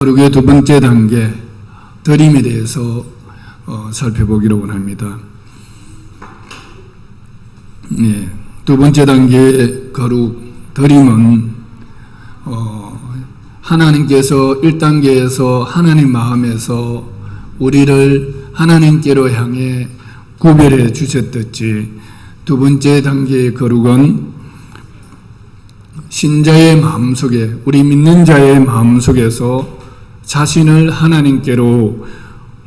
거룩의 두 번째 단계, 드림에 대해서 살펴보기로 원합니다. 두 번째 단계의 거룩, 드림은 하나님께서 1단계에서 하나님 마음에서 우리를 하나님께로 향해 구별해 주셨듯이 두 번째 단계의 거룩은 신자의 마음속에, 우리 믿는 자의 마음속에서 자신을 하나님께로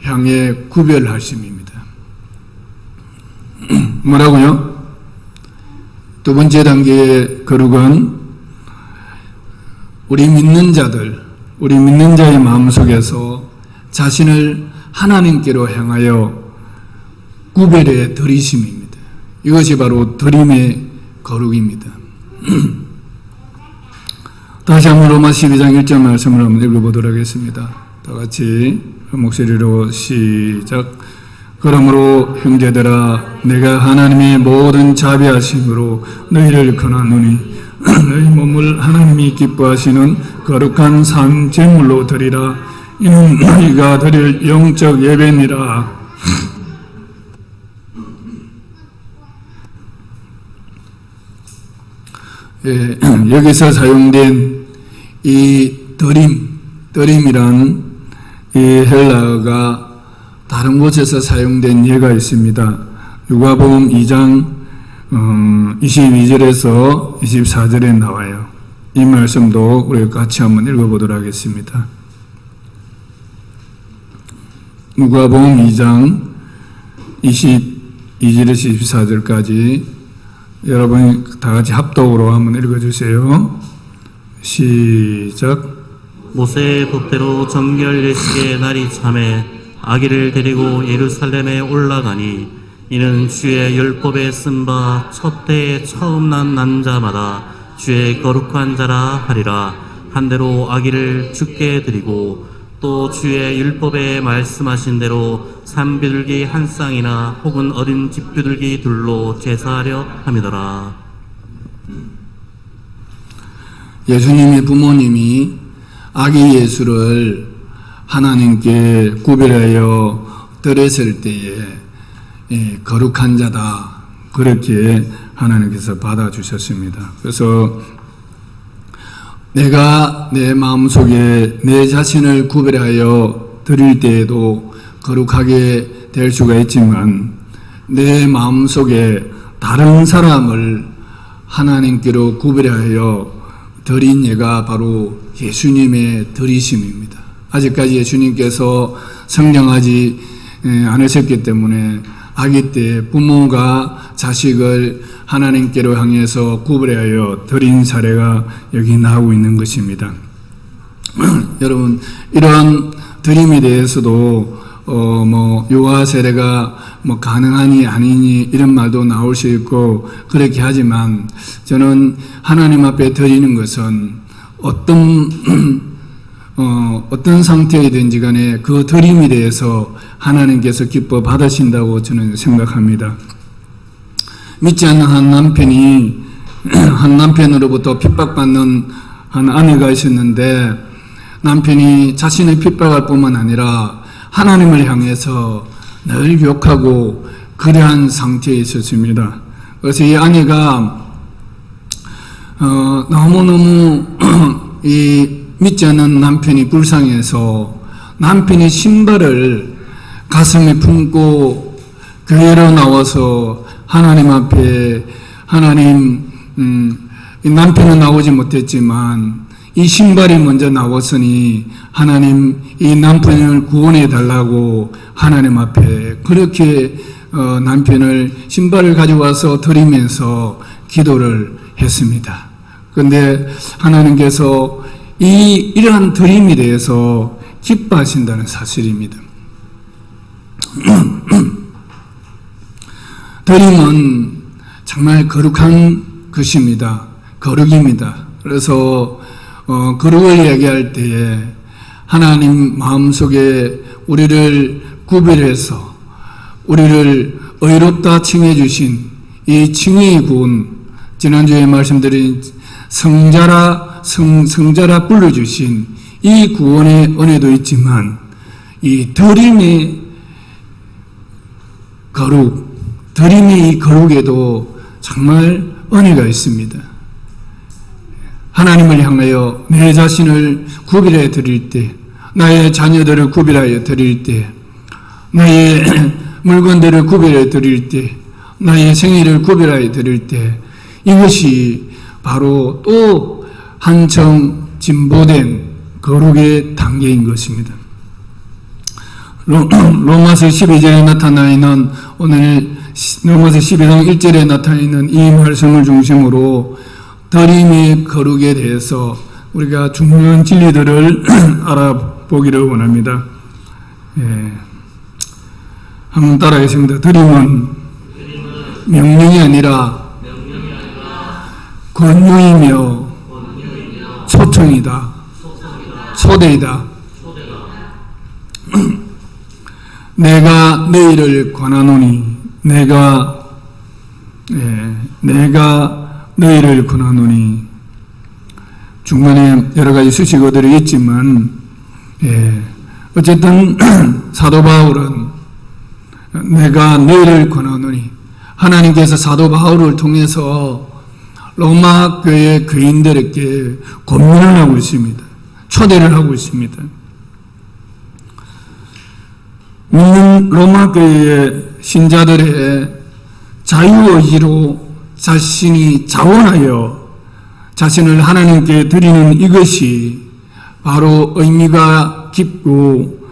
향해 구별하심입니다. 뭐라고요? 두 번째 단계의 거룩은 우리 믿는 자들, 우리 믿는 자의 마음속에서 자신을 하나님께로 향하여 구별해 드리심입니다. 이것이 바로 드림의 거룩입니다. 다시 한번 로마 12장 1절 말씀을 한번 읽어보도록 하겠습니다. 다 같이 목소리로 시작. 그러므로 형제들아, 내가 하나님의 모든 자비하심으로 너희를 권하노니 너희 몸을 하나님이 기뻐하시는 거룩한 산 제물로 드리라. 이는 너희가 드릴 영적 예배니라. 여기서 사용된 이 드림이란 이 헬라어가 다른 곳에서 사용된 예가 있습니다. 누가복음 2장 22절에서 24절에 나와요. 이 말씀도 우리가 같이 한번 읽어보도록 하겠습니다. 누가복음 2장 22절에서 24절까지 여러분이 다 같이 합독으로 한번 읽어주세요. 시작. 모세의 법대로 정결 예식의 날이 참에 아기를 데리고 예루살렘에 올라가니 이는 주의 율법에 쓴 바 첫 때에 처음 난 남자마다 주의 거룩한 자라 하리라. 한대로 아기를 주께 드리고 또 주의 율법에 말씀하신 대로 산비둘기 한 쌍이나 혹은 어린 집비둘기 둘로 제사하려 함이더라. 예수님의 부모님이 아기 예수를 하나님께 구별하여 드렸을 때에 거룩한 자다, 그렇게 하나님께서 받아주셨습니다. 그래서 내가 내 마음속에 내 자신을 구별하여 드릴 때에도 거룩하게 될 수가 있지만 내 마음속에 다른 사람을 하나님께로 구별하여 드린 예가 바로 예수님의 드리심입니다. 아직까지 예수님께서 성령하지 않으셨기 때문에 아기 때 부모가 자식을 하나님께로 향해서 구별하여 드린 사례가 여기 나오고 있는 것입니다. 여러분, 이러한 드림에 대해서도 유아 세례가 가능하니 아니니 이런 말도 나올 수 있고 그렇게 하지만 저는 하나님 앞에 드리는 것은 어떤 상태이든지 간에 그 드림에 대해서 하나님께서 기뻐 받으신다고 저는 생각합니다. 믿지 않는 한 남편으로부터 핍박받는 한 아내가 있었는데 남편이 자신을 핍박할 뿐만 아니라 하나님을 향해서 늘 욕하고 그러한 상태에 있었습니다. 그래서 이 아내가 너무너무 믿지 않는 남편이 불쌍해서 남편의 신발을 가슴에 품고 교회로 나와서 하나님 앞에 이 남편은 나오지 못했지만 이 신발이 먼저 나왔으니 하나님 이 남편을 구원해 달라고 하나님 앞에 그렇게 남편을 신발을 가져와서 드리면서 기도를 했습니다. 그런데 하나님께서 이러한 드림에 대해서 기뻐하신다는 사실입니다. 드림은 정말 거룩한 것입니다. 거룩입니다. 그래서 거룩을 얘기할 때에 하나님 마음속에 우리를 구별해서 우리를 의롭다 칭해 주신 이 칭의 구원, 지난주에 말씀드린 성자라 불러주신 이 구원의 은혜도 있지만 이 드림의 거룩, 드림의 이 거룩에도 정말 은혜가 있습니다. 하나님을 향하여 내 자신을 구별해 드릴 때, 나의 자녀들을 구별하여 드릴 때, 나의 물건들을 구별해 드릴 때, 나의 생애를 구별하여 드릴 때, 이것이 바로 또 한층 진보된 거룩의 단계인 것입니다. 로마서 12절에 나타나 있는, 오늘 로마서 12장 1절에 나타나 있는 이 말씀을 중심으로 드림의 거룩에 대해서 우리가 중요한 진리들을 알아보기를 원합니다. 예. 한번 따라하겠습니다. 드림은 명령이 아니라 권유이며 초청이다. 초대이다. 내가 너희를 권하노니, 내가 너희를 권하노니. 중간에 여러 가지 수식어들이 있지만, 어쨌든 사도 바울은 내가 너희를 권하노니, 하나님께서 사도 바울을 통해서 로마 교회 교인들에게 권면을 하고 있습니다. 초대를 하고 있습니다. 믿는 로마 교회의 신자들의 자유의지로 자신이 자원하여 자신을 하나님께 드리는 이것이 바로 의미가 깊고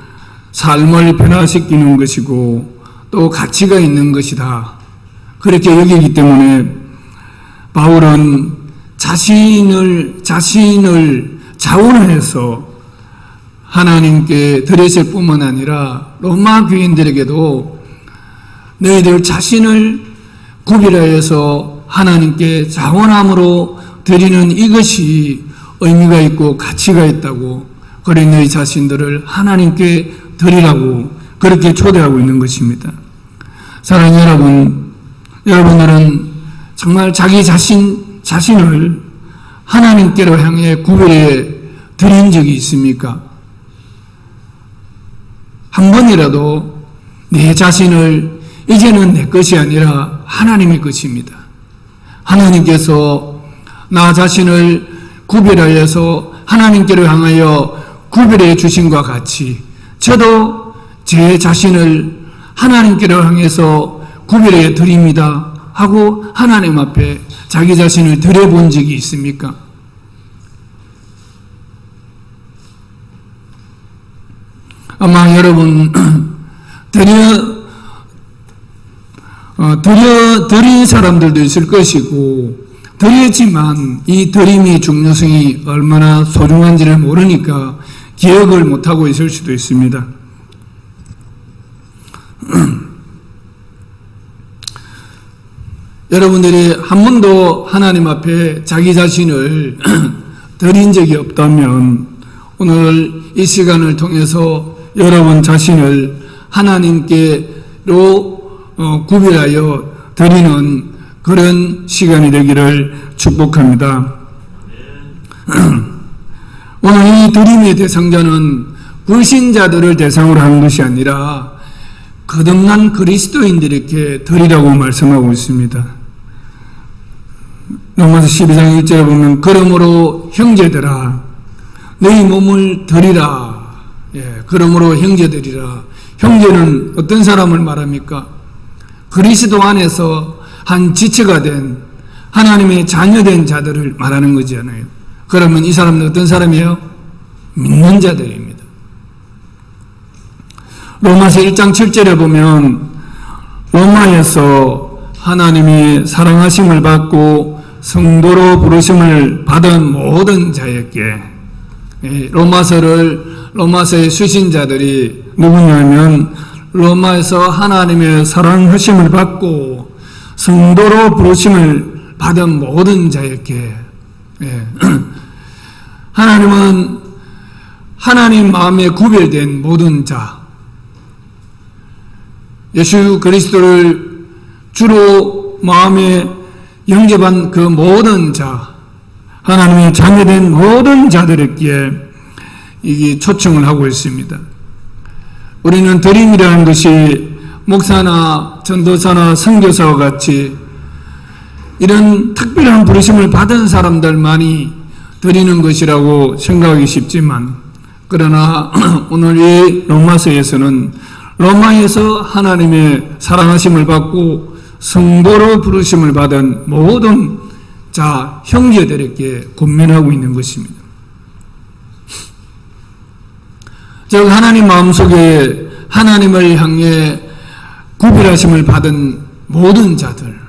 삶을 변화시키는 것이고 또 가치가 있는 것이다. 그렇게 여기기 때문에 바울은 자신을 자원해서 하나님께 드렸을 뿐만 아니라 로마 교인들에게도 너희들 자신을 구별하여서 하나님께 자원함으로 드리는 이것이 의미가 있고 가치가 있다고, 그래 너희 자신들을 하나님께 드리라고 그렇게 초대하고 있는 것입니다. 사랑하는 여러분, 여러분들은 정말 자기 자신을 하나님께로 향해 구별해 드린 적이 있습니까? 한 번이라도 내 자신을 이제는 내 것이 아니라 하나님의 것입니다. 하나님께서 나 자신을 구별하여서 하나님께로 향하여 구별해 주신과 같이 저도 제 자신을 하나님께로 향해서 구별해 드립니다 하고 하나님 앞에 자기 자신을 드려본 적이 있습니까? 아마 여러분 드린 사람들도 있을 것이고 드렸지만 이 드림의 중요성이 얼마나 소중한지를 모르니까 기억을 못하고 있을 수도 있습니다. 여러분들이 한 번도 하나님 앞에 자기 자신을 드린 적이 없다면 오늘 이 시간을 통해서 여러분 자신을 하나님께로 구별하여 드리는 그런 시간이 되기를 축복합니다. 오늘 이 드림의 대상자는 불신자들을 대상으로 한 것이 아니라 거듭난 그리스도인들에게 드리라고 말씀하고 있습니다. 로마서 12장 1절에 보면 그러므로 형제들아 너희 몸을 드리라. 그러므로 형제들이라. 형제는 어떤 사람을 말합니까? 그리스도 안에서 한 지체가 된 하나님의 자녀된 자들을 말하는 거잖아요. 그러면 이 사람은 어떤 사람이에요? 믿는 자들입니다. 로마서 1장 7절에 보면 로마에서 하나님이 사랑하심을 받고 성도로 부르심을 받은 모든 자에게, 로마서의 수신자들이 누구냐면 로마에서 하나님의 사랑하심을 받고 성도로 부르심을 받은 모든 자에게, 하나님은 하나님 마음에 구별된 모든 자, 예수 그리스도를 주로 마음에 영접한 그 모든 자, 하나님의 자녀된 모든 자들에게 이게 초청을 하고 있습니다. 우리는 드림이라는 것이 목사나 전도사나 선교사와 같이 이런 특별한 부르심을 받은 사람들만이 드리는 것이라고 생각하기 쉽지만, 그러나 오늘 이 로마서에서는 로마에서 하나님의 사랑하심을 받고 성도로 부르심을 받은 모든 형제들에게 권면하고 있는 것입니다. 즉 하나님 마음속에 하나님을 향해 구별하심을 받은 모든 자들,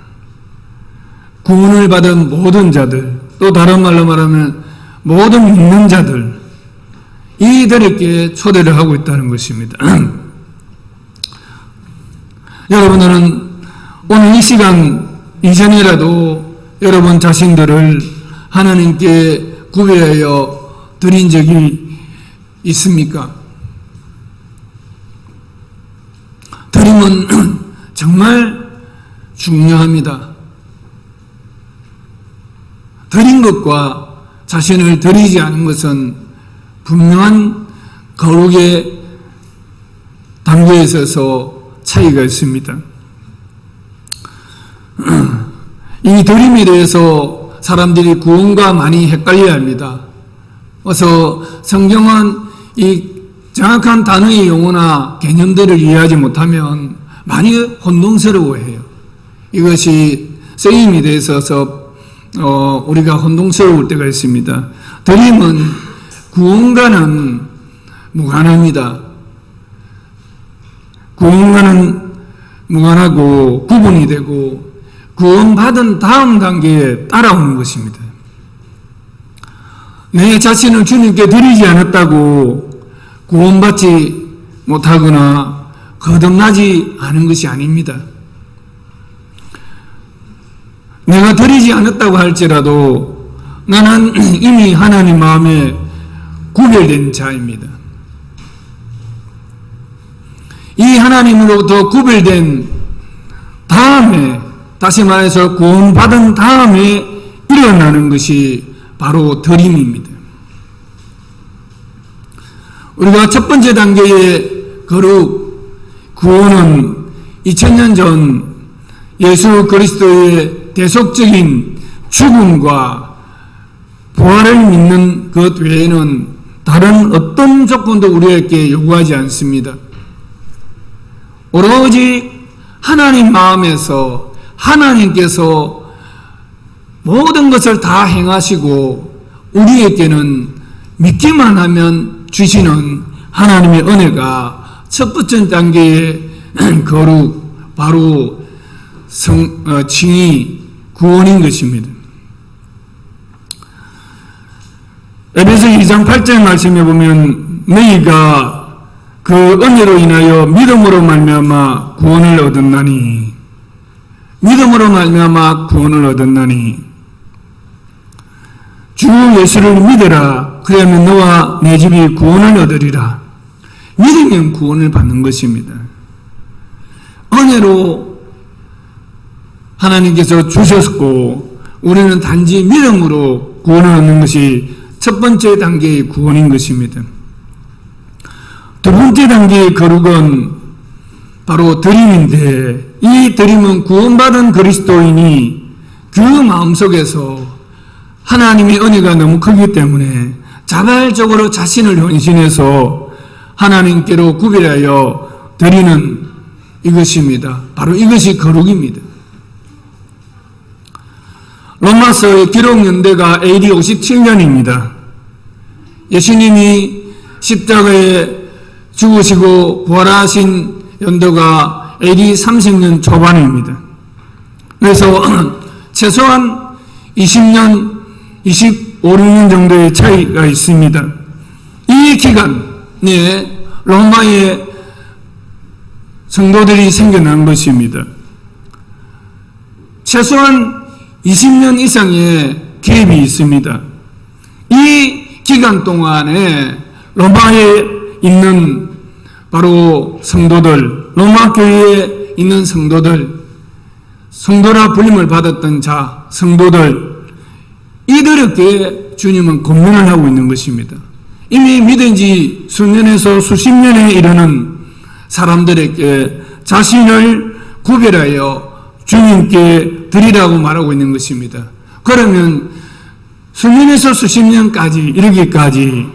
구원을 받은 모든 자들, 또 다른 말로 말하면 모든 믿는 자들, 이들에게 초대를 하고 있다는 것입니다. 여러분들은 오늘 이 시간 이전이라도 여러분 자신들을 하나님께 구별하여 드린 적이 있습니까? 드림은 정말 중요합니다. 드린 것과 자신을 드리지 않은 것은 분명한 거룩의 단계에 있어서 차이가 있습니다. 이 드림에 대해서 사람들이 구원과 많이 헷갈려야 합니다. 그래서 성경은 이 정확한 단어의 용어나 개념들을 이해하지 못하면 많이 혼동스러워해요. 이것이 쓰임에 대해서 우리가 혼동스러울 때가 있습니다. 드림은 구원과는 무관합니다. 구원과는 무관하고 구분이 되고 구원받은 다음 단계에 따라오는 것입니다. 내 자신을 주님께 드리지 않았다고 구원받지 못하거나 거듭나지 않은 것이 아닙니다. 내가 드리지 않았다고 할지라도 나는 이미 하나님 마음에 구별된 자입니다. 이 하나님으로부터 구별된 다음에, 다시 말해서 구원받은 다음에 일어나는 것이 바로 드림입니다. 우리가 첫 번째 단계의 거룩, 구원은 2000년 전 예수 그리스도의 대속적인 죽음과 부활을 믿는 것 외에는 다른 어떤 조건도 우리에게 요구하지 않습니다. 오로지 하나님 마음에서 하나님께서 모든 것을 다 행하시고 우리에게는 믿기만 하면 주시는 하나님의 은혜가 첫 번째 단계의 거룩, 바로 칭의, 구원인 것입니다. 에베소 2장 8절 말씀에 보면 너희가 그 은혜로 인하여 믿음으로 말미암아 구원을 얻었나니, 믿음으로 말미암아 구원을 얻었나니 주 예수를 믿어라. 그러면 너와 내 집이 구원을 얻으리라. 믿으면 구원을 받는 것입니다. 은혜로 하나님께서 주셨고 우리는 단지 믿음으로 구원을 얻는 것이 첫 번째 단계의 구원인 것입니다. 두 번째 단계의 거룩은 바로 드림인데, 이 드림은 구원받은 그리스도인이 그 마음속에서 하나님의 은혜가 너무 크기 때문에 자발적으로 자신을 헌신해서 하나님께로 구별하여 드리는 이것입니다. 바로 이것이 거룩입니다. 로마서의 기록 연대가 AD 57년입니다. 예수님이 십자가에 죽으시고 부활하신 연도가 AD 30년 초반입니다. 그래서 최소한 20년, 25, 6년 정도의 차이가 있습니다. 이 기간에 로마의 성도들이 생겨난 것입니다. 최소한 20년 이상의 갭이 있습니다. 이 기간 동안에 로마에 있는 바로 성도들, 로마 교회에 있는 성도들, 성도라 불림을 받았던 자, 성도들, 이들에게 주님은 권면을 하고 있는 것입니다. 이미 믿은 지 수년에서 수십 년에 이르는 사람들에게 자신을 구별하여 주님께 드리라고 말하고 있는 것입니다. 그러면 수년에서 수십 년까지 이르기까지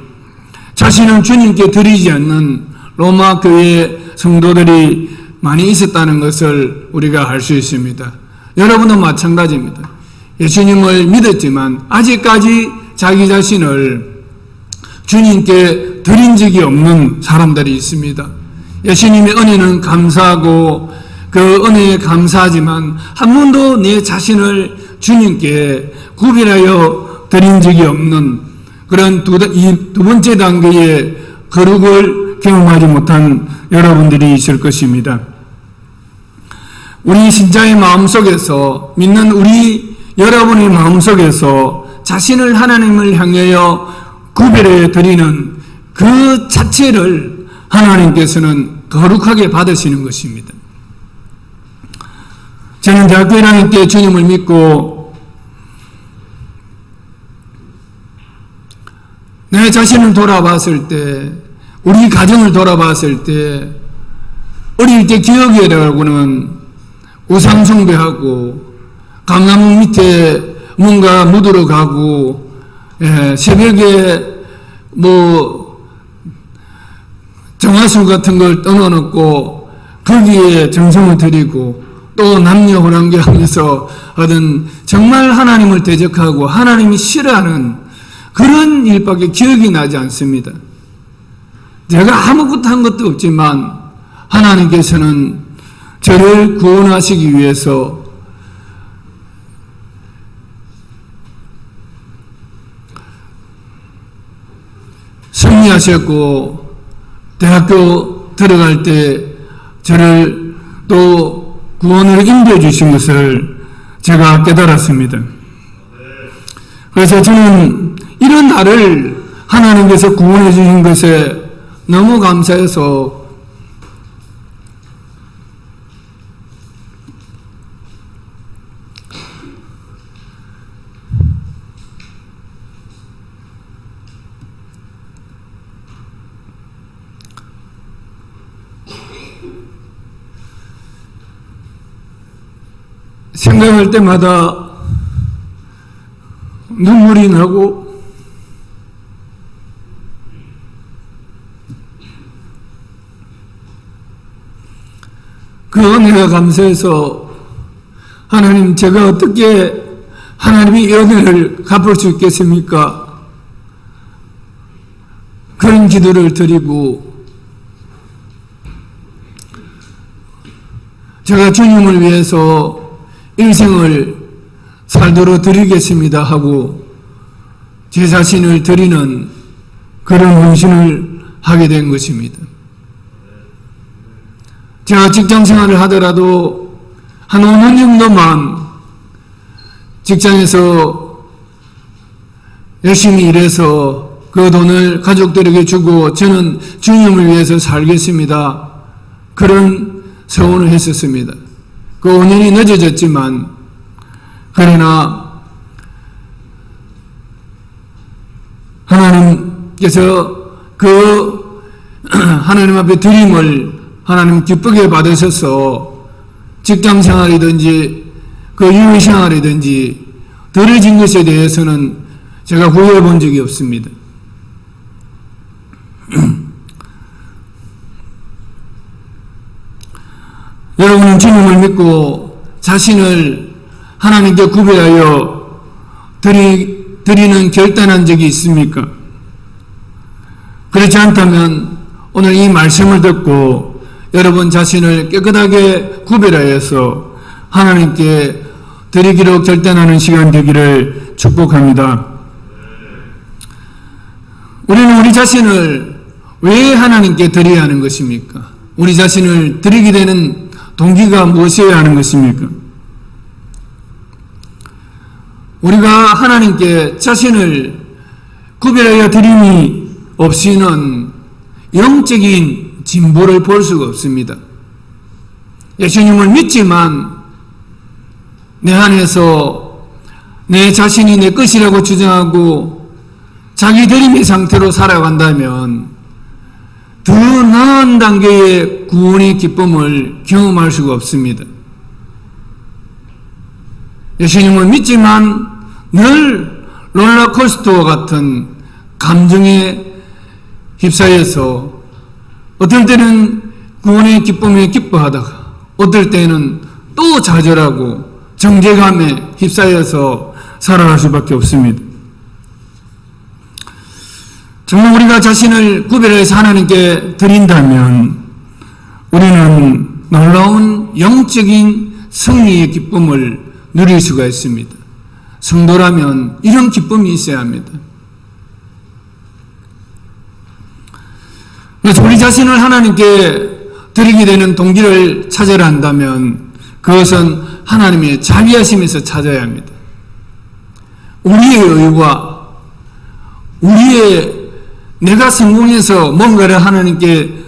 자신은 주님께 드리지 않는 로마 교회 성도들이 많이 있었다는 것을 우리가 알 수 있습니다. 여러분도 마찬가지입니다. 예수님을 믿었지만 아직까지 자기 자신을 주님께 드린 적이 없는 사람들이 있습니다. 예수님의 은혜는 감사하고 그 은혜에 감사하지만 한 번도 내 자신을 주님께 구별하여 드린 적이 없는 그런 두 번째 단계의 거룩을 경험하지 못한 여러분들이 있을 것입니다. 우리 신자의 마음속에서, 믿는 우리 여러분의 마음속에서 자신을 하나님을 향하여 구별해 드리는 그 자체를 하나님께서는 거룩하게 받으시는 것입니다. 저는 대학교 1학년 때 주님을 믿고 내 자신을 돌아봤을 때, 우리 가정을 돌아봤을 때, 어릴 때 기억이라고는 우상숭배하고 강나무 밑에 뭔가 묻으러 가고, 새벽에 정화수 같은 걸 떠넣어놓고 거기에 정성을 들이고 또 남녀 호랑기하면서 하던 정말 하나님을 대적하고 하나님이 싫어하는 그런 일밖에 기억이 나지 않습니다. 제가 아무것도 한 것도 없지만 하나님께서는 저를 구원하시기 위해서 승리하셨고 대학교 들어갈 때 저를 또 구원으로 인도해 주신 것을 제가 깨달았습니다. 그래서 저는 이런 나를 하나님께서 구원해 주신 것에 너무 감사해서 생각할 때마다 눈물이 나고 그 은혜가 감사해서 하나님, 제가 어떻게 하나님의 이 은혜를 갚을 수 있겠습니까? 그런 기도를 드리고 제가 주님을 위해서 일생을 살도록 드리겠습니다 하고 제 자신을 드리는 그런 헌신을 하게 된 것입니다. 제가 직장 생활을 하더라도 한 5년 정도만 직장에서 열심히 일해서 그 돈을 가족들에게 주고 저는 주님을 위해서 살겠습니다. 그런 서원을 했었습니다. 그 5년이 늦어졌지만 그러나 하나님께서 그 하나님 앞에 드림을 하나님 기쁘게 받으셔서 직장 생활이든지 그 유의 생활이든지 들어진 것에 대해서는 제가 후회해 본 적이 없습니다. 여러분은 주님을 믿고 자신을 하나님께 구별하여 드리는 결단한 적이 있습니까? 그렇지 않다면 오늘 이 말씀을 듣고 여러분 자신을 깨끗하게 구별하여서 하나님께 드리기로 결단하는 시간 되기를 축복합니다. 우리는 우리 자신을 왜 하나님께 드려야 하는 것입니까? 우리 자신을 드리게 되는 동기가 무엇이어야 하는 것입니까? 우리가 하나님께 자신을 구별하여 드림이 없이는 영적인 진보를 볼 수가 없습니다. 예수님을 믿지만 내 안에서 내 자신이 내 것이라고 주장하고 자기 드림의 상태로 살아간다면 더 나은 단계의 구원의 기쁨을 경험할 수가 없습니다. 예수님을 믿지만 늘 롤러코스터와 같은 감정에 휩싸여서 어떨 때는 구원의 기쁨에 기뻐하다가 어떨 때는 또 좌절하고 정죄감에 휩싸여서 살아갈 수밖에 없습니다. 정말 우리가 자신을 구별해서 하나님께 드린다면 우리는 놀라운 영적인 승리의 기쁨을 누릴 수가 있습니다. 성도라면 이런 기쁨이 있어야 합니다. 그래서 우리 자신을 하나님께 드리게 되는 동기를 찾아야 한다면 그것은 하나님의 자비하심에서 찾아야 합니다. 우리의 의와 우리의 내가 성공해서 뭔가를 하나님께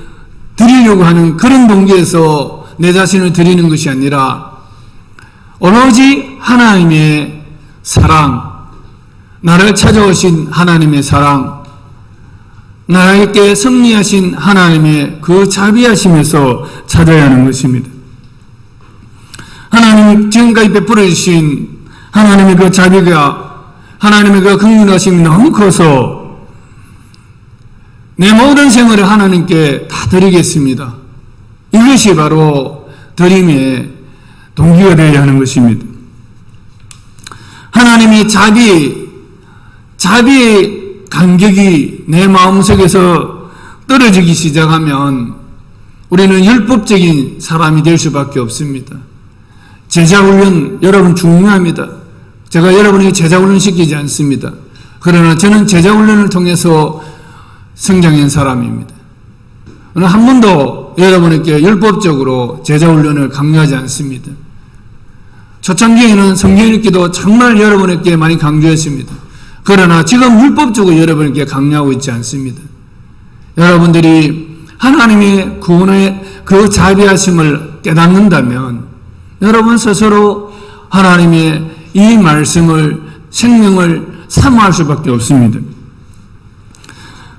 드리려고 하는 그런 동기에서 내 자신을 드리는 것이 아니라 오로지 하나님의 사랑, 나를 찾아오신 하나님의 사랑, 나에게 섭리하신 하나님의 그 자비하심에서 찾아야 하는 것입니다. 하나님 지금까지 베풀어 주신 하나님의 그 자비가, 하나님의 그 긍휼하심이 너무 커서 내 모든 생활을 하나님께 다 드리겠습니다. 이것이 바로 드림의 동기가 되어야 하는 것입니다. 하나님의 자비의 간격이 내 마음속에서 떨어지기 시작하면 우리는 율법적인 사람이 될 수밖에 없습니다. 제자훈련 여러분 중요합니다. 제가 여러분에게 제자훈련 시키지 않습니다. 그러나 저는 제자훈련을 통해서 성장한 사람입니다. 한 번도 여러분에게 율법적으로 제자훈련을 강요하지 않습니다. 초창기에는 성경 읽기도 정말 여러분에게 많이 강조했습니다. 그러나 지금 율법적으로 여러분에게 강요하고 있지 않습니다. 여러분들이 하나님의 구원의 그 자비하심을 깨닫는다면 여러분 스스로 하나님의 이 말씀을 생명을 사모할 수밖에 없습니다.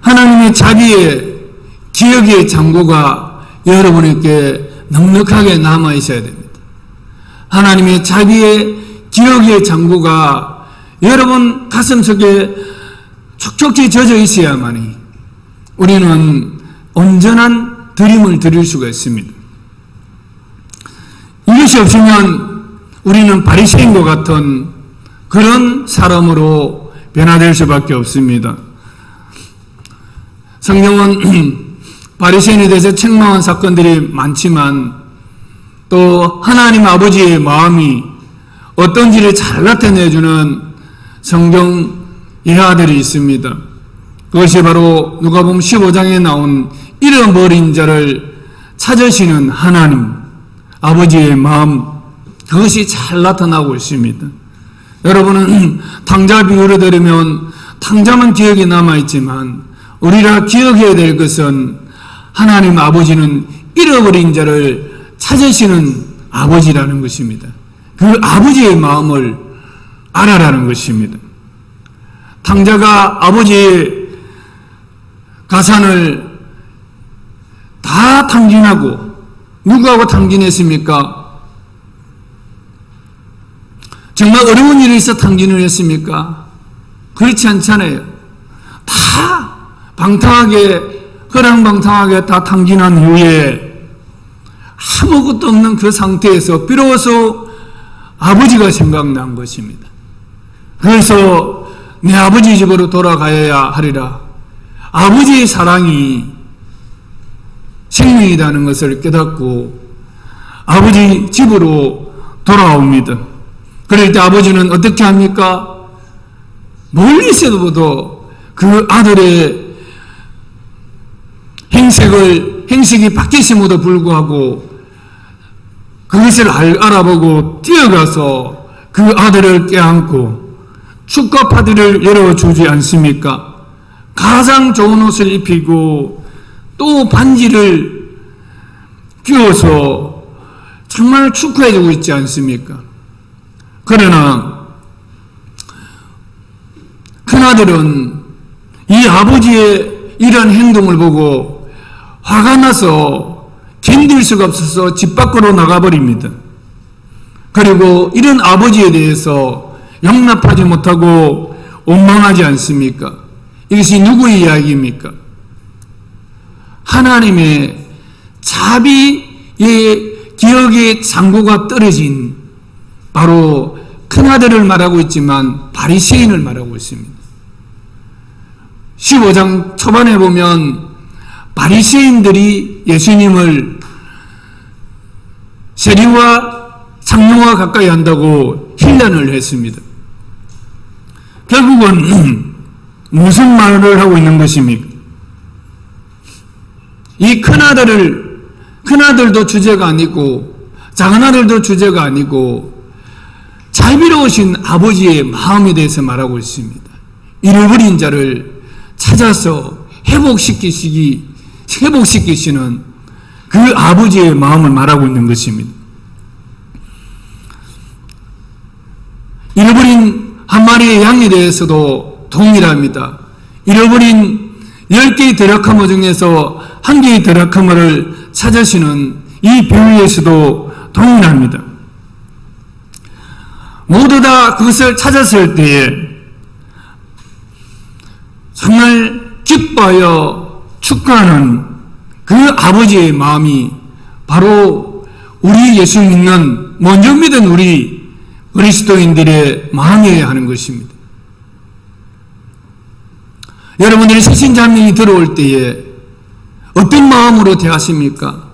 하나님의 자비의 기억의 창고가 여러분에게 넉넉하게 남아 있어야 됩니다. 하나님의 자비의 기억의 창고가 여러분 가슴속에 촉촉히 젖어 있어야만이 우리는 온전한 드림을 드릴 수가 있습니다. 이것이 없으면 우리는 바리새인과 같은 그런 사람으로 변화될 수밖에 없습니다. 성경은 바리새인에 대해서 책망한 사건들이 많지만 또 하나님 아버지의 마음이 어떤지를 잘 나타내주는 성경 예화들이 있습니다. 그것이 바로 누가복음 15장에 나온 잃어버린 자를 찾으시는 하나님 아버지의 마음, 그것이 잘 나타나고 있습니다. 여러분은 탕자 비유를 들으면 탕자만 기억이 남아있지만 우리가 기억해야 될 것은 하나님 아버지는 잃어버린 자를 찾으시는 아버지라는 것입니다. 그 아버지의 마음을 알아라는 것입니다. 탕자가 아버지의 가산을 다 탕진하고 누구하고 탕진했습니까? 정말 어려운 일이 있어 탕진을 했습니까? 그렇지 않잖아요. 다 방탕하게 허랑방탕하게 다 탕진한 후에 아무것도 없는 그 상태에서 비로소 아버지가 생각난 것입니다. 그래서 내 아버지 집으로 돌아가야 하리라. 아버지의 사랑이 생명이라는 것을 깨닫고 아버지 집으로 돌아옵니다. 그럴 때 아버지는 어떻게 합니까? 멀리서도 그 아들의 행색이 바뀌심에도 불구하고 그것을 알아보고 뛰어가서 그 아들을 껴안고 축가 파티를 열어주지 않습니까? 가장 좋은 옷을 입히고 또 반지를 끼워서 정말 축하해주고 있지 않습니까? 그러나 큰아들은 이 아버지의 이런 행동을 보고 화가 나서 견딜 수가 없어서 집 밖으로 나가버립니다. 그리고 이런 아버지에 대해서 용납하지 못하고 원망하지 않습니까? 이것이 누구의 이야기입니까? 하나님의 자비의 기억의 상고가 떨어진 바로 큰아들을 말하고 있지만 바리새인을 말하고 있습니다. 15장 초반에 보면 바리새인들이 예수님을 세리와 장로와 가까이 한다고 힐난을 했습니다. 결국은 무슨 말을 하고 있는 것입니까? 이 큰아들도 주제가 아니고 작은아들도 주제가 아니고 자비로우신 아버지의 마음에 대해서 말하고 있습니다. 잃어버린 자를 찾아서 회복시키시는 그 아버지의 마음을 말하고 있는 것입니다. 잃어버린 한 마리의 양에 대해서도 동일합니다. 잃어버린 10개의 드라크마 중에서 한 개의 드라크마를 찾으시는 이 비유에서도 동일합니다. 모두 다 그것을 찾았을 때에 정말 기뻐하여 축하하는 그 아버지의 마음이 바로 우리 예수 믿는 먼저 믿은 우리 그리스도인들의 마음이어야 하는 것입니다. 여러분들이 신신자명이 들어올 때에 어떤 마음으로 대하십니까?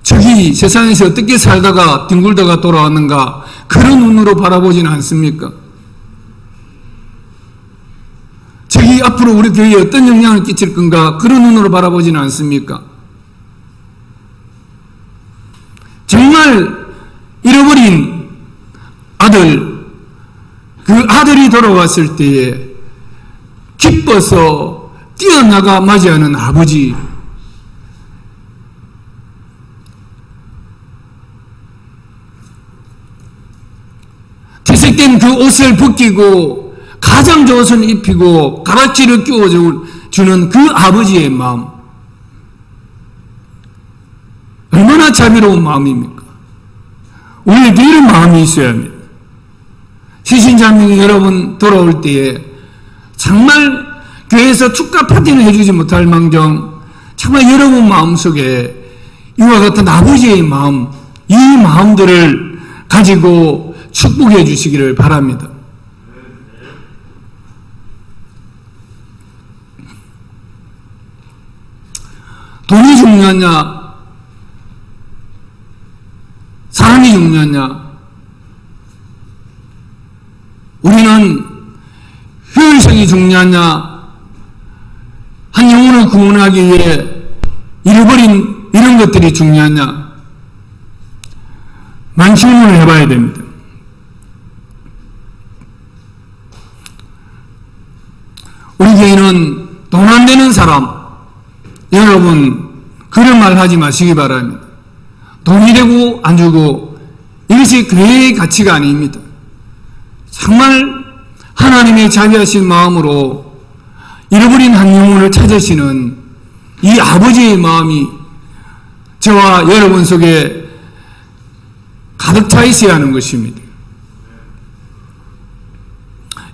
저기 세상에서 어떻게 살다가 뒹굴다가 돌아왔는가 그런 눈으로 바라보지는 않습니까? 저기 앞으로 우리 교회에 어떤 영향을 끼칠 건가 그런 눈으로 바라보지는 않습니까? 정말 잃어버린 아들, 그 아들이 돌아왔을 때에 기뻐서 뛰어나가 맞이하는 아버지, 퇴색된 그 옷을 벗기고 가장 좋은 옷을 입히고 가락지를 끼워주는 그 아버지의 마음, 얼마나 자비로운 마음입니까? 우리에게 이런 마음이 있어야 합니다. 시신자명이 여러분 돌아올 때에 정말 교회에서 축가 파티는 해주지 못할 망정 정말 여러분 마음속에 이와 같은 아버지의 마음, 이 마음들을 가지고 축복해 주시기를 바랍니다. 돈이 중요하냐? 사랑이 중요하냐? 우리는 효율성이 중요하냐? 한 영혼을 구원하기 위해 잃어버린 이런 것들이 중요하냐? 만취문을 해봐야 됩니다. 우리 교회는 돈 안 되는 사람, 여러분 그런 말 하지 마시기 바랍니다. 돈이 되고 안 주고 이것이 교회의 가치가 아닙니다. 정말 하나님의 자비하신 마음으로 잃어버린 한 영혼을 찾으시는 이 아버지의 마음이 저와 여러분 속에 가득 차 있어야 하는 것입니다.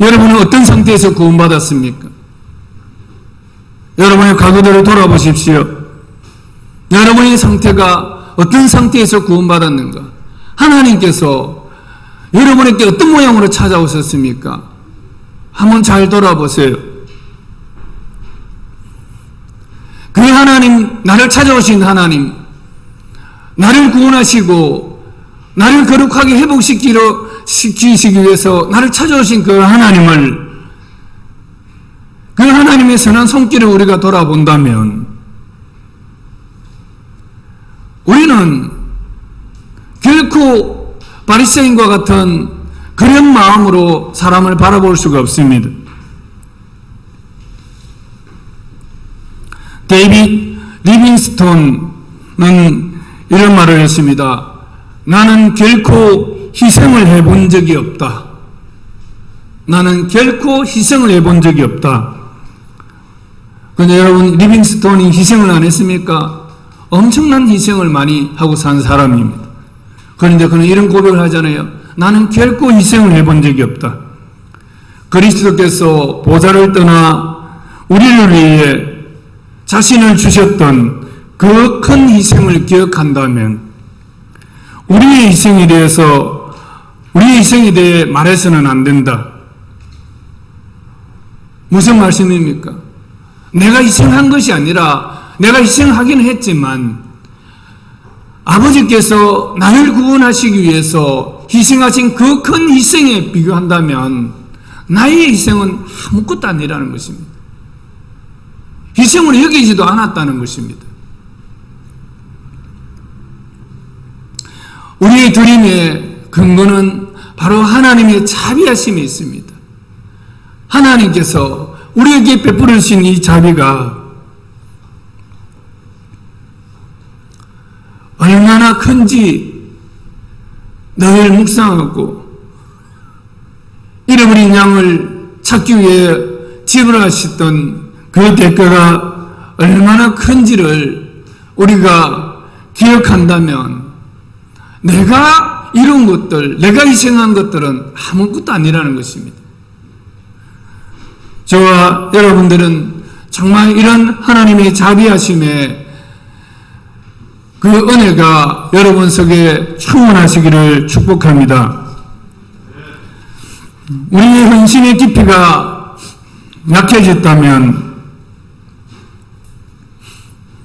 여러분은 어떤 상태에서 구원받았습니까? 여러분의 과거들을 돌아보십시오. 여러분의 상태가 어떤 상태에서 구원받았는가? 하나님께서 여러분에게 어떤 모양으로 찾아오셨습니까? 한번 잘 돌아보세요. 그 하나님, 나를 찾아오신 하나님, 나를 구원하시고 나를 거룩하게 회복시키기 위해서 나를 찾아오신 그 하나님을, 그 하나님의 선한 손길을 우리가 돌아본다면 우리는 결코 바리새인과 같은 그런 마음으로 사람을 바라볼 수가 없습니다. 데이빗 리빙스톤은 이런 말을 했습니다. 나는 결코 희생을 해본 적이 없다. 나는 결코 희생을 해본 적이 없다. 근데 여러분, 리빙스톤이 희생을 안 했습니까? 엄청난 희생을 많이 하고 산 사람입니다. 그런데 그는 이런 고백을 하잖아요. 나는 결코 희생을 해본 적이 없다. 그리스도께서 보좌를 떠나 우리를 위해 자신을 주셨던 그 큰 희생을 기억한다면 우리의 희생에 대해 말해서는 안 된다. 무슨 말씀입니까? 내가 희생한 것이 아니라 내가 희생하기는 했지만 아버지께서 나를 구원하시기 위해서 희생하신 그 큰 희생에 비교한다면 나의 희생은 아무것도 아니라는 것입니다. 희생을 여기지도 않았다는 것입니다. 우리의 드림의 근거는 바로 하나님의 자비하심이 있습니다. 하나님께서 우리에게 베풀으신 이 자비가 얼마나 큰지 늘 묵상하고 잃어버린 양을 찾기 위해 지불하셨던 그 대가가 얼마나 큰지를 우리가 기억한다면 내가 이룬 것들, 내가 희생한 것들은 아무것도 아니라는 것입니다. 저와 여러분들은 정말 이런 하나님의 자비하심에 그 은혜가 여러분 속에 충만하시기를 축복합니다. 우리의 헌신의 깊이가 약해졌다면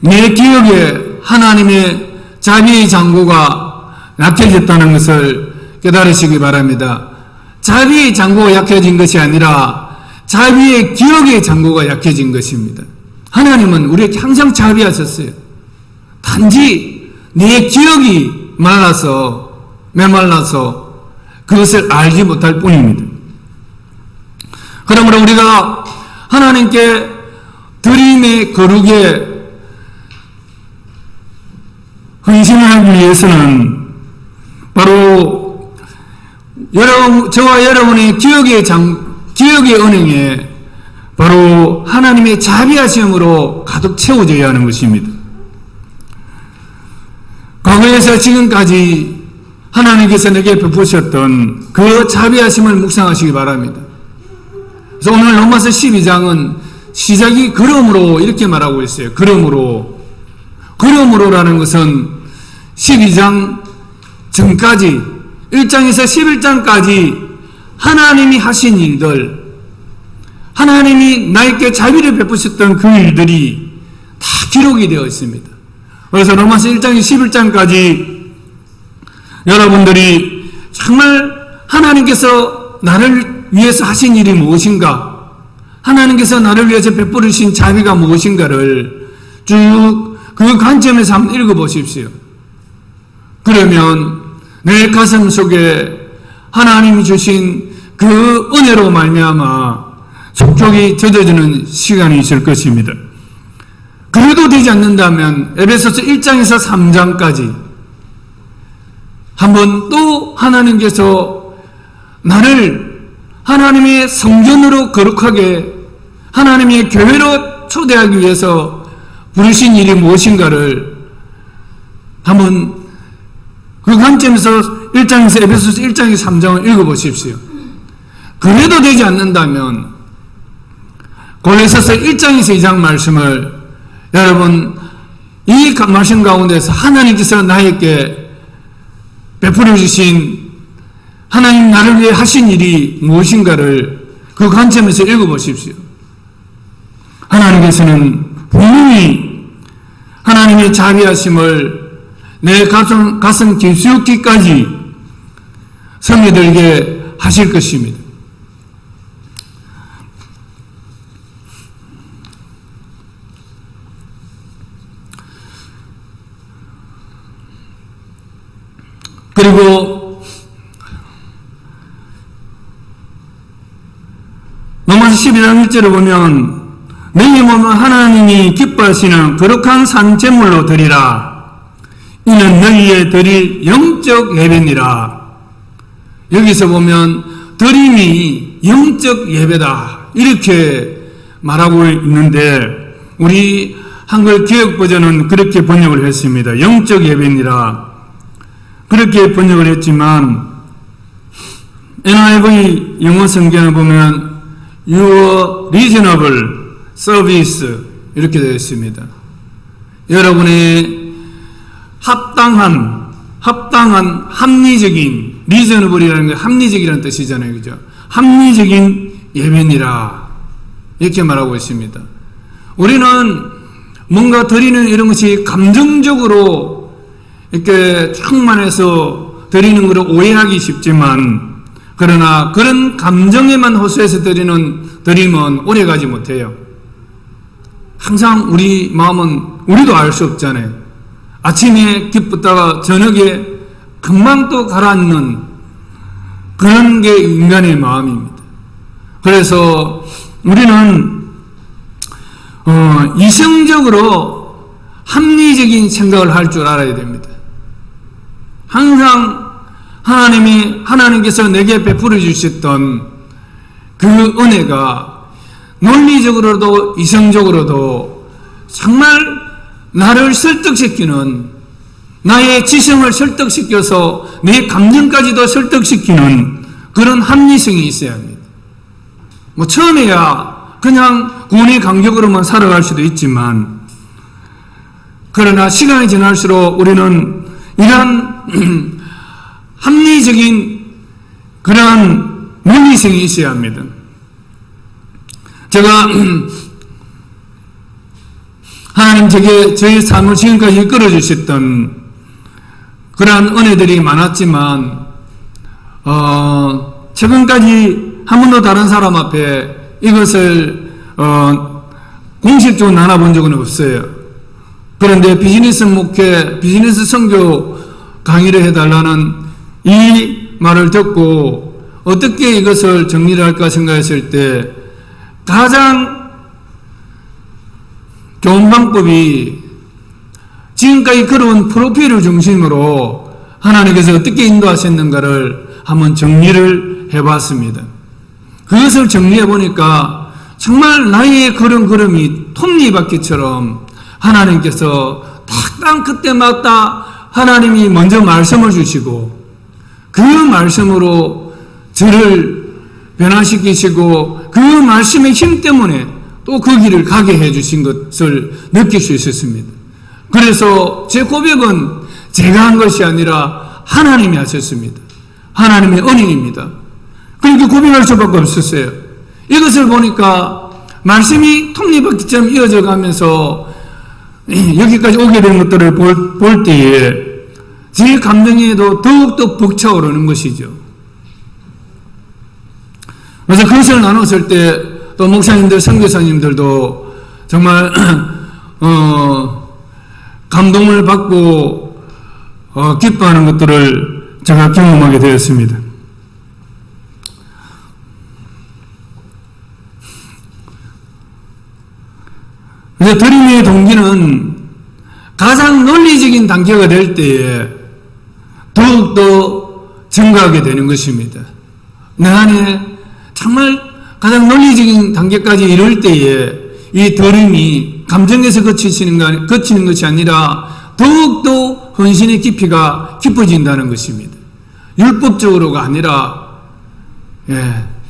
내 기억에 하나님의 자비의 장고가 약해졌다는 것을 깨달으시기 바랍니다. 자비의 장고가 약해진 것이 아니라 자비의 기억의 장고가 약해진 것입니다. 하나님은 우리에게 항상 자비하셨어요. 단지 내 기억이 메말라서 그것을 알지 못할 뿐입니다. 그러므로 우리가 하나님께 드림의 거룩에 헌신을 하기 위해서는 바로 저와 여러분의 기억의 은행에 바로 하나님의 자비하심으로 가득 채워져야 하는 것입니다. 과거에서 지금까지 하나님께서 내게 베푸셨던 그 자비하심을 묵상하시기 바랍니다. 그래서 오늘 로마서 12장은 시작이 그러므로 이렇게 말하고 있어요. 그러므로라는 것은 12장 전까지 1장에서 11장까지 하나님이 하신 일들, 하나님이 나에게 자비를 베푸셨던 그 일들이 다 기록이 되어 있습니다. 그래서 로마서 1장에서 11장까지 여러분들이 정말 하나님께서 나를 위해서 하신 일이 무엇인가, 하나님께서 나를 위해서 베푸신 자비가 무엇인가를 쭉 그 관점에서 한번 읽어보십시오. 그러면 내 가슴 속에 하나님이 주신 그 은혜로 말미암아 촉촉이 젖어지는 시간이 있을 것입니다. 그래도 되지 않는다면 에베소서 1장에서 3장까지 한번 또 하나님께서 나를 하나님의 성전으로 거룩하게 하나님의 교회로 초대하기 위해서 부르신 일이 무엇인가를 한번 그 관점에서 1장에서 에베소서 1장에서 3장을 읽어보십시오. 그래도 되지 않는다면 골로새서 1장에서 2장 말씀을 여러분 이 말씀 가운데서 하나님께서 나에게 베풀어 주신 하나님 나를 위해 하신 일이 무엇인가를 그 관점에서 읽어보십시오. 하나님께서는 분명히 하나님의 자비하심을 내 가슴 깊숙이까지 스며들게 하실 것입니다. 그리고 로마서 12장 1절을 보면 너희 몸은 하나님이 기뻐하시는 거룩한 산 제물로 드리라. 이는 너희의 드릴 영적 예배니라. 여기서 보면 드림이 영적 예배다 이렇게 말하고 있는데 우리 한글 기억 버전은 그렇게 번역을 했습니다. 영적 예배니라 그렇게 번역을 했지만 NIV 영어 성경을 보면 Your reasonable service 이렇게 되어 있습니다. 여러분의 합당한 합리적인 reasonable이라는 게 합리적이라는 뜻이잖아요. 그죠? 합리적인 예배니라 이렇게 말하고 있습니다. 우리는 뭔가 드리는 이런 것이 감정적으로 이렇게 충만해서 드리는 것을 오해하기 쉽지만 그러나 그런 감정에만 호소해서 드리면 오래가지 못해요. 항상 우리 마음은 우리도 알 수 없잖아요. 아침에 기쁘다가 저녁에 금방 또 가라앉는 그런 게 인간의 마음입니다. 그래서 우리는 이성적으로 합리적인 생각을 할 줄 알아야 됩니다. 항상 하나님께서 내게 베풀어 주셨던 그 은혜가 논리적으로도 이성적으로도 정말 나를 설득시키는 나의 지성을 설득시켜서 내 감정까지도 설득시키는 그런 합리성이 있어야 합니다. 처음에야 그냥 구원의 감격으로만 살아갈 수도 있지만 그러나 시간이 지날수록 우리는 이러한 합리적인 그러한 논리성이 있어야 합니다. 제가 하나님 저의 삶을 지금까지 이끌어 주셨던 그러한 은혜들이 많았지만 최근까지 한 번도 다른 사람 앞에 이것을 공식적으로 나눠본 적은 없어요. 그런데 비즈니스 목회, 비즈니스 선교 강의를 해달라는 이 말을 듣고 어떻게 이것을 정리를 할까 생각했을 때 가장 좋은 방법이 지금까지 걸어온 프로필을 중심으로 하나님께서 어떻게 인도하셨는가를 한번 정리를 해봤습니다. 그것을 정리해 보니까 정말 나의 걸음걸음이 톱니바퀴처럼 하나님께서 딱딱 그때마다 하나님이 먼저 말씀을 주시고 그 말씀으로 저를 변화시키시고 그 말씀의 힘 때문에 또 그 길을 가게 해주신 것을 느낄 수 있었습니다. 그래서 제 고백은 제가 한 것이 아니라 하나님이 하셨습니다. 하나님의 은혜입니다. 그렇게 고백할 수밖에 없었어요. 이것을 보니까 말씀이 톱니바퀴처럼 이어져 가면서 여기까지 오게 된 것들을 볼 때에 제 감정에도 더욱더 벅차오르는 것이죠. 그래서 그것을 나눴을 때 또 목사님들, 선교사님들도 정말 감동을 받고 기뻐하는 것들을 제가 경험하게 되었습니다. 그래서 드림의 동기는 가장 논리적인 단계가 될 때에 더욱더 증가하게 되는 것입니다. 내 안에 정말 가장 논리적인 단계까지 이룰 때에 이 드림이 감정에서 거치는 것이 아니라 더욱더 헌신의 깊이가 깊어진다는 것입니다. 율법적으로가 아니라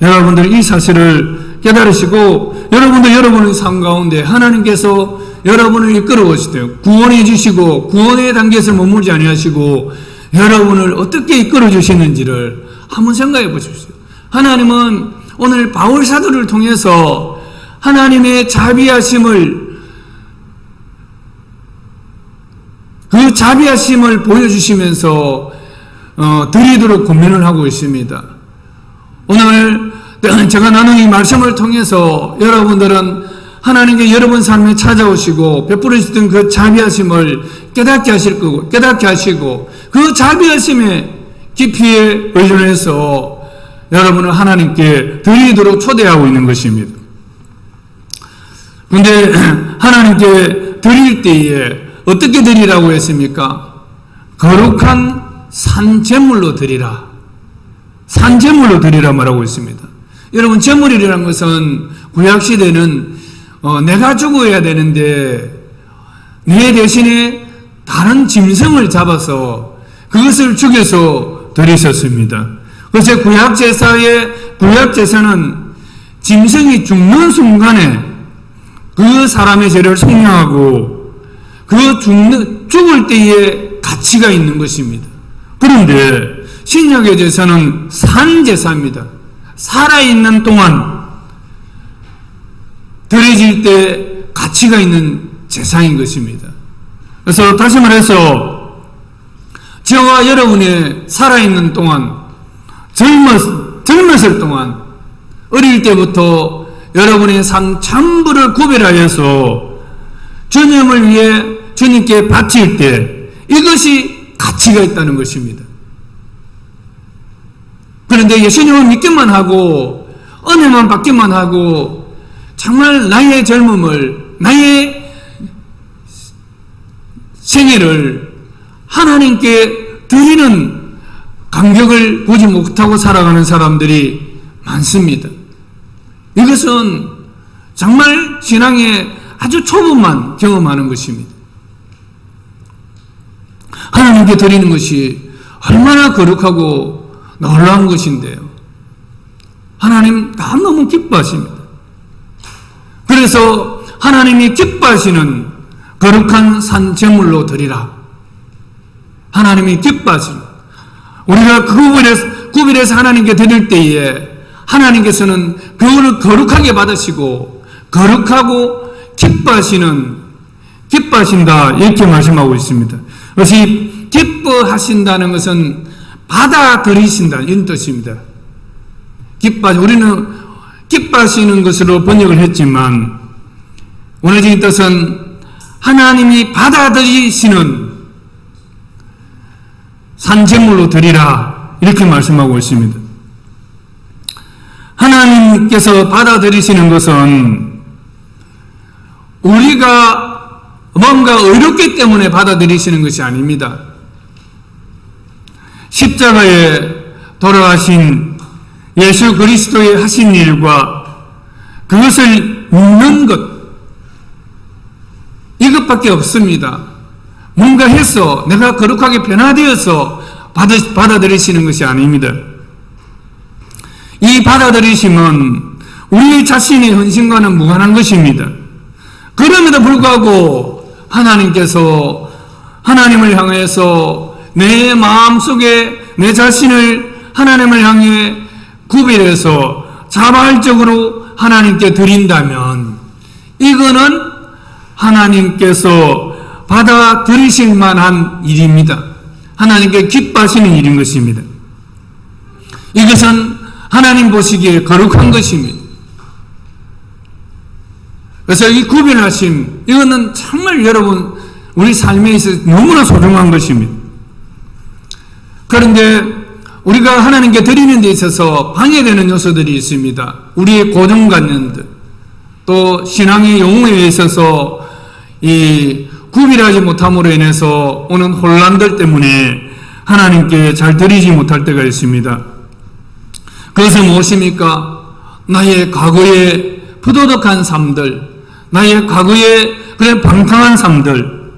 여러분들 이 사실을 깨달으시고 여러분의 삶 가운데 하나님께서 여러분을 이끌어 오시대요. 구원해 주시고 구원의 단계에서 머물지 아니하시고 여러분을 어떻게 이끌어 주시는지를 한번 생각해 보십시오. 하나님은 오늘 바울 사도를 통해서 하나님의 자비하심을 그 자비하심을 보여주시면서 드리도록 권면을 하고 있습니다. 오늘 제가 나눈 이 말씀을 통해서 여러분들은 하나님께 여러분 삶에 찾아오시고 베풀어 주셨던 그 자비하심을 깨닫게 하시고 그 자비하심의 깊이에 의존해서 여러분을 하나님께 드리도록 초대하고 있는 것입니다. 그런데 하나님께 드릴 때에 어떻게 드리라고 했습니까? 거룩한 산제물로 드리라. 산제물로 드리라 말하고 있습니다. 여러분, 제물이라는 것은 구약시대는 내가 죽어야 되는데 내 대신에 다른 짐승을 잡아서 그것을 죽여서 드리셨습니다. 그래서 구약제사는 짐승이 죽는 순간에 그 사람의 죄를 속량하고 죽을 때에 가치가 있는 것입니다. 그런데 신약의 제사는 산제사입니다. 살아있는 동안 드려질 때 가치가 있는 제사인 것입니다. 그래서 다시 말해서 저와 여러분의 살아있는 동안 젊었을 동안 어릴 때부터 여러분의 삶 전부를 구별하여서 주님을 위해 주님께 바칠 때 이것이 가치가 있다는 것입니다. 그런데 예수님을 믿기만 하고 은혜만 받기만 하고 정말 나의 젊음을 나의 생애를 하나님께 드리는 감격을 보지 못하고 살아가는 사람들이 많습니다. 이것은 정말 신앙의 아주 초보만 경험하는 것입니다. 하나님께 드리는 것이 얼마나 거룩하고 놀라운 것인데요. 하나님 다 너무 기뻐하십니다. 그래서 하나님이 기뻐하시는 거룩한 산 제물로 드리라. 하나님이 기뻐하십니다. 우리가 구별해서 하나님께 드릴 때에 하나님께서는 그거를 거룩하게 받으시고 거룩하고 기뻐하신다 이렇게 말씀하고 있습니다. 그래서 기뻐하신다는 것은 받아들이신다 이런 뜻입니다. 우리는 기뻐하시는 것으로 번역을 했지만 원어적인 뜻은 하나님이 받아들이시는 산제물로 드리라 이렇게 말씀하고 있습니다. 하나님께서 받아들이시는 것은 우리가 뭔가 어렵기 때문에 받아들이시는 것이 아닙니다. 십자가에 돌아가신 예수 그리스도의 하신 일과 그것을 믿는 것 이것밖에 없습니다. 뭔가 해서 내가 거룩하게 변화되어서 받아들이시는 것이 아닙니다. 이 받아들이심은 우리 자신의 헌신과는 무관한 것입니다. 그럼에도 불구하고 하나님께서 하나님을 향해서 내 마음속에 내 자신을 하나님을 향해 구별해서 자발적으로 하나님께 드린다면 이거는 하나님께서 받아들이실 만한 일입니다. 하나님께 기뻐하시는 일인 것입니다. 이것은 하나님 보시기에 거룩한 것입니다. 그래서 이 구별하심 이거는 정말 여러분 우리 삶에 있어서 너무나 소중한 것입니다. 그런데 우리가 하나님께 드리는 데 있어서 방해되는 요소들이 있습니다. 우리의 고정관념들 또 신앙의 영웅에 있어서 이 구별하지 못함으로 인해서 오는 혼란들 때문에 하나님께 잘 드리지 못할 때가 있습니다. 그것은 무엇입니까? 나의 과거의 부도덕한 삶들, 나의 과거의 그런 방탕한 삶들,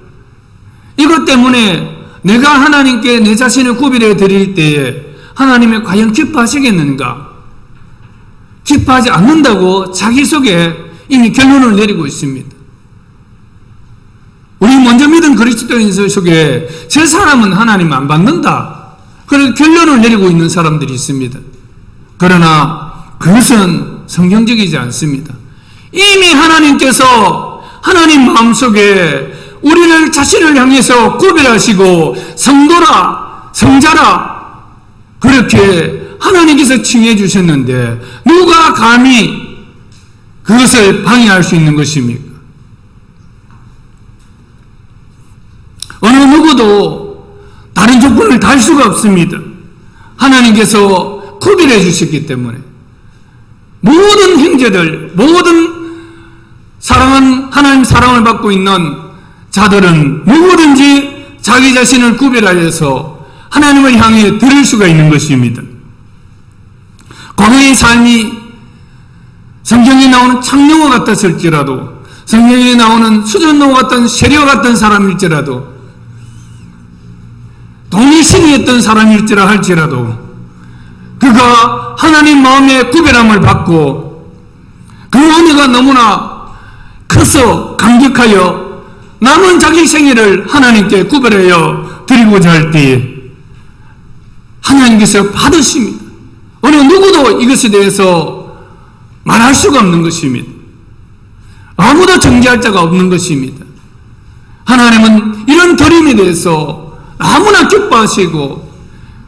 이것 때문에 내가 하나님께 내 자신을 구별해 드릴 때에 하나님이 과연 기뻐하시겠는가? 기뻐하지 않는다고 자기 속에 이미 결론을 내리고 있습니다. 우리 먼저 믿은 그리스도인 속에 저 사람은 하나님 안 받는다. 그런 결론을 내리고 있는 사람들이 있습니다. 그러나 그것은 성경적이지 않습니다. 이미 하나님께서 하나님 마음속에 우리를 자신을 향해서 구별하시고 성도라, 성자라 그렇게 하나님께서 칭해 주셨는데 누가 감히 그것을 방해할 수 있는 것입니까? 어느 누구도 다른 조건을 달 수가 없습니다. 하나님께서 구별해 주셨기 때문에 모든 형제들, 모든 하나님 사랑을 받고 있는 자들은 누구든지 자기 자신을 구별하여서 하나님을 향해 드릴 수가 있는 것입니다. 과거의 삶이 성경에 나오는 창녀와 같았을지라도, 성경에 나오는 수전노 같은 세리와 같은 사람일지라도, 돈이 신이었던 사람일지라 할지라도 그가 하나님 마음의 구별함을 받고 그 은혜가 너무나 커서 감격하여 남은 자기 생애를 하나님께 구별하여 드리고자 할 때에 하나님께서 받으십니다. 어느 누구도 이것에 대해서 말할 수가 없는 것입니다. 아무도 정죄할 자가 없는 것입니다. 하나님은 이런 드림에 대해서 너무나 기뻐하시고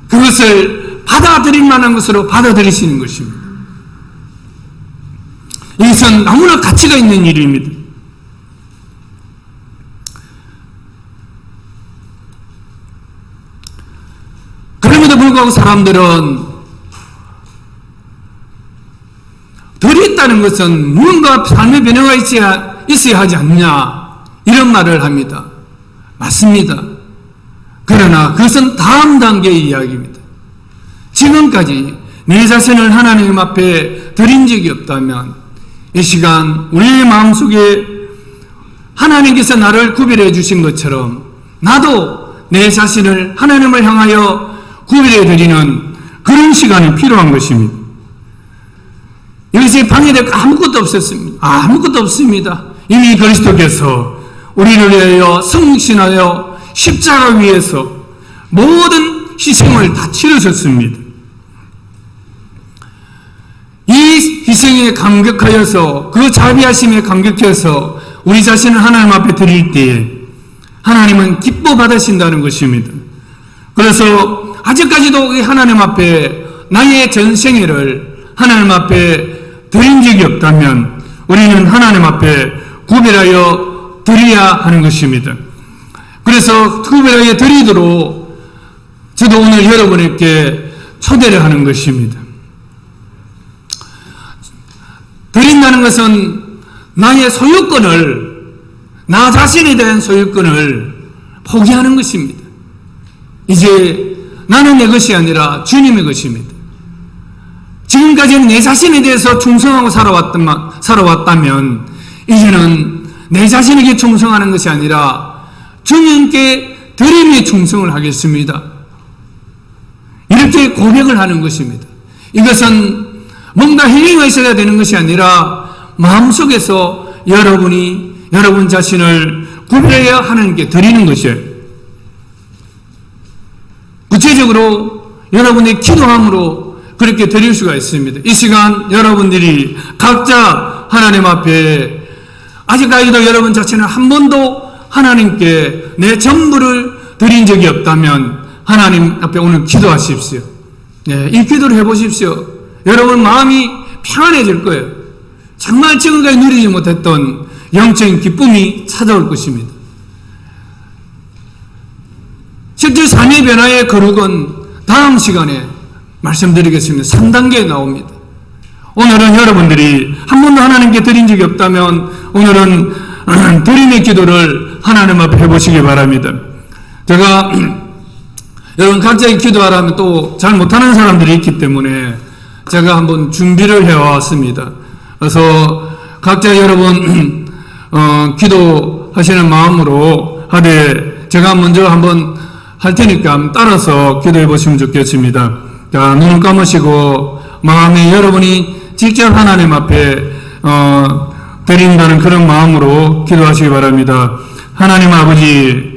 그것을 받아들일 만한 것으로 받아들이시는 것입니다. 이것은 너무나 가치가 있는 일입니다. 그럼에도 불구하고 사람들은 덜이 있다는 것은 무언가 삶의 변화가 있어야 하지 않냐 이런 말을 합니다. 맞습니다. 그러나 그것은 다음 단계의 이야기입니다. 지금까지 내 자신을 하나님 앞에 드린 적이 없다면 이 시간 우리의 마음속에 하나님께서 나를 구별해 주신 것처럼 나도 내 자신을 하나님을 향하여 구별해 드리는 그런 시간이 필요한 것입니다. 여기서 방해될 아무것도 없었습니다. 아무것도 없습니다. 이미 그리스도께서 우리를 위하여 승신하여 십자가 위에서 모든 희생을 다 치르셨습니다. 이 희생에 감격하여서 그 자비하심에 감격해서 우리 자신을 하나님 앞에 드릴 때에 하나님은 기뻐 받으신다는 것입니다. 그래서 아직까지도 하나님 앞에 나의 전생애를 하나님 앞에 드린 적이 없다면 우리는 하나님 앞에 구별하여 드려야 하는 것입니다. 그래서 구별하여 드리도록 저도 오늘 여러분에게 초대를 하는 것입니다. 드린다는 것은 나의 소유권을, 나 자신에 대한 소유권을 포기하는 것입니다. 이제 나는 내 것이 아니라 주님의 것입니다. 지금까지는 내 자신에 대해서 충성하고 살아왔다면 이제는 내 자신에게 충성하는 것이 아니라 주님께 드림에 충성을 하겠습니다. 이렇게 고백을 하는 것입니다. 이것은 뭔가 행위가 있어야 되는 것이 아니라 마음속에서 여러분이 여러분 자신을 구별해야 하나님께 드리는 것이에요. 구체적으로 여러분의 기도함으로 그렇게 드릴 수가 있습니다. 이 시간 여러분들이 각자 하나님 앞에 아직까지도 여러분 자신은 한 번도 하나님께 내 전부를 드린 적이 없다면 하나님 앞에 오늘 기도하십시오. 네, 이 기도를 해보십시오. 여러분 마음이 평안해질 거예요. 정말 지금까지 누리지 못했던 영적인 기쁨이 찾아올 것입니다. 실제 삶의 변화의 거룩은 다음 시간에 말씀드리겠습니다. 3단계에 나옵니다. 오늘은 여러분들이 한 번도 하나님께 드린 적이 없다면 오늘은 드림의 기도를 하나님 앞에 해보시기 바랍니다. 제가 여러분 각자의 기도하라면 또 잘 못하는 사람들이 있기 때문에 제가 한번 준비를 해왔습니다. 그래서 각자 여러분 기도하시는 마음으로 하되 제가 먼저 한번 할 테니까 따라서 기도해 보시면 좋겠습니다. 자, 눈을 감으시고 마음에 여러분이 직접 하나님 앞에 드린다는 그런 마음으로 기도하시기 바랍니다. 하나님 아버지,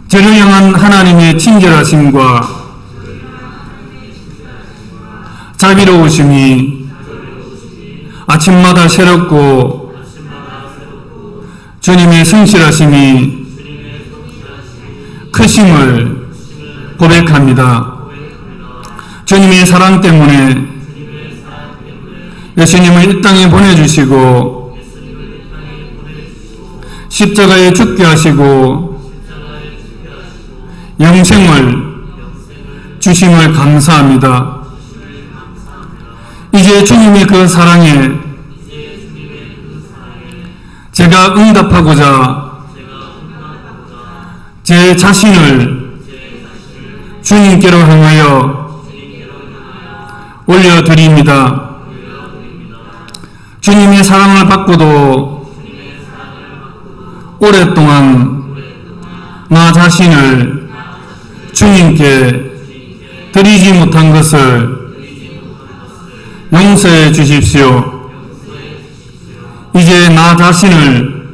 저를 향한 하나님의 친절하심과 자비로우심이 아침마다 새롭고 주님의 성실하심이 크심을 고백합니다. 주님의 사랑 때문에 예수님을 이 땅에 보내주시고 십자가에 죽게 하시고 영생을 주심을 감사합니다. 이제 주님의 그 사랑에 제가 응답하고자 제 자신을 주님께로 향하여 올려드립니다. 주님의 사랑을 받고도 오랫동안 나 자신을 주님께 드리지 못한 것을 용서해 주십시오. 이제 나 자신을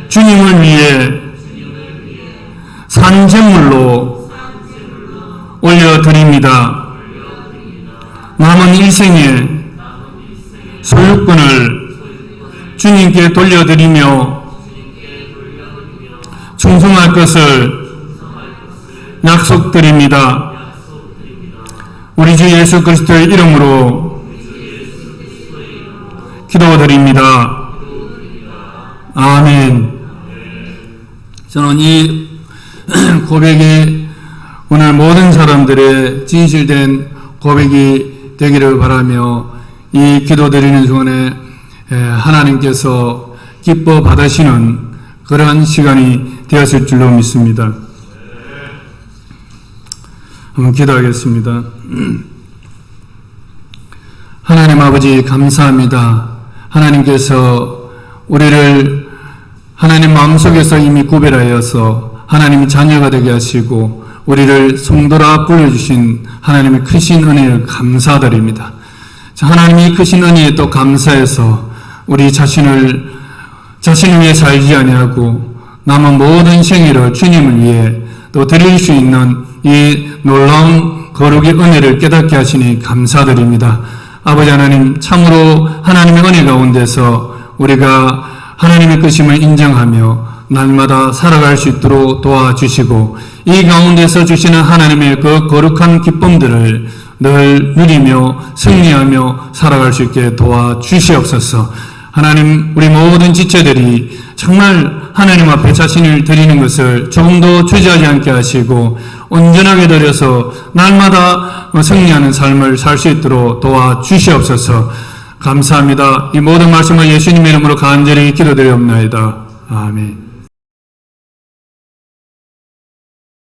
주님을 위해 산제물로 올려드립니다. 남은 일생에 소유권을 주님께 돌려드리며 충성할 것을 약속드립니다. 우리 주 예수 그리스도의 이름으로 기도드립니다. 아멘. 저는 이 고백이 오늘 모든 사람들의 진실된 고백이 되기를 바라며 이 기도드리는 중간에 하나님께서 기뻐 받으시는 그러한 시간이 되었을 줄로 믿습니다. 한번 기도하겠습니다. 하나님 아버지 감사합니다. 하나님께서 우리를 하나님 마음속에서 이미 구별하여서 하나님의 자녀가 되게 하시고 우리를 성도라 불러주신 하나님의 크신 은혜를 감사드립니다. 하나님이 크신 은혜에 또 감사해서 우리 자신을 위해 살지 아니하고 남은 모든 생애를 주님을 위해 또 드릴 수 있는 이 놀라운 거룩의 은혜를 깨닫게 하시니 감사드립니다. 아버지 하나님, 참으로 하나님의 은혜 가운데서 우리가 하나님의 크심을 인정하며 날마다 살아갈 수 있도록 도와주시고 이 가운데서 주시는 하나님의 그 거룩한 기쁨들을 늘 누리며 승리하며 살아갈 수 있게 도와주시옵소서. 하나님, 우리 모든 지체들이 정말 하나님 앞에 자신을 드리는 것을 조금도 주저하지 않게 하시고 온전하게 드려서 날마다 승리하는 삶을 살 수 있도록 도와주시옵소서. 감사합니다. 이 모든 말씀을 예수님의 이름으로 간절히 기도드리옵나이다. 아멘.